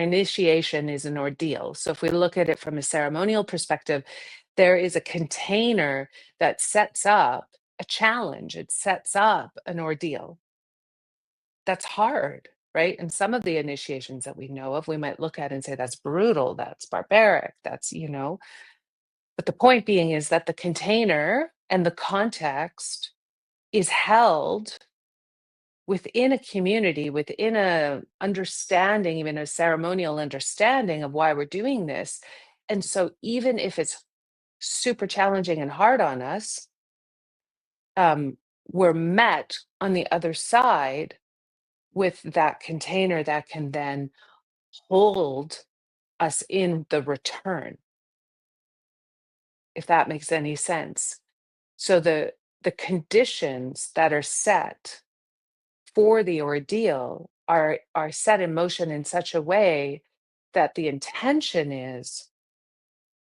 initiation is an ordeal. So if we look at it from a ceremonial perspective, there is a container that sets up a challenge, it sets up an ordeal. That's hard, right? And some of the initiations that we know of, we might look at and say that's brutal, that's barbaric, that's. But the point being is that the container and the context is held within a community, within a understanding, even a ceremonial understanding of why we're doing this. And so even if it's super challenging and hard on us, um, we're met on the other side with that container that can then hold us in the return, if that makes any sense. So the conditions that are set for the ordeal are set in motion in such a way that the intention is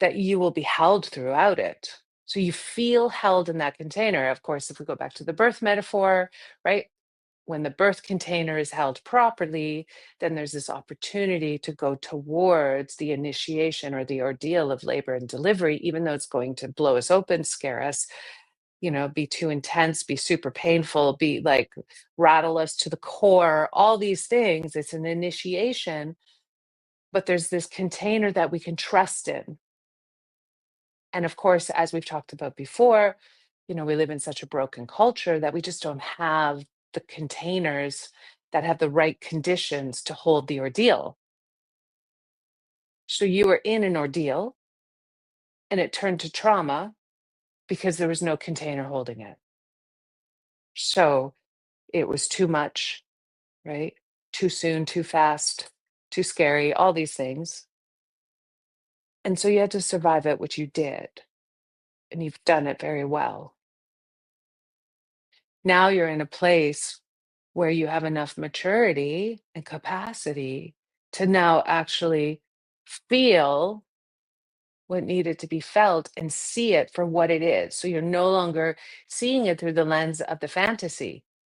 that you will be held throughout it. So you feel held in that container. Of course, if we go back to the birth metaphor, right? When the birth container is held properly, then there's this opportunity to go towards the initiation or the ordeal of labor and delivery, even though it's going to blow us open, scare us, be too intense, be super painful, be like rattle us to the core, all these things. It's an initiation, but there's this container that we can trust in. And of course, as we've talked about before, we live in such a broken culture that we just don't have the containers that have the right conditions to hold the ordeal. So you were in an ordeal and it turned to trauma because there was no container holding it. So it was too much, right? Too soon, too fast, too scary, all these things. And so you had to survive it, which you did. And you've done it very well. Now you're in a place where you have enough maturity and capacity to now actually feel what needed to be felt and see it for what it is. So you're no longer seeing it through the lens of the fantasy.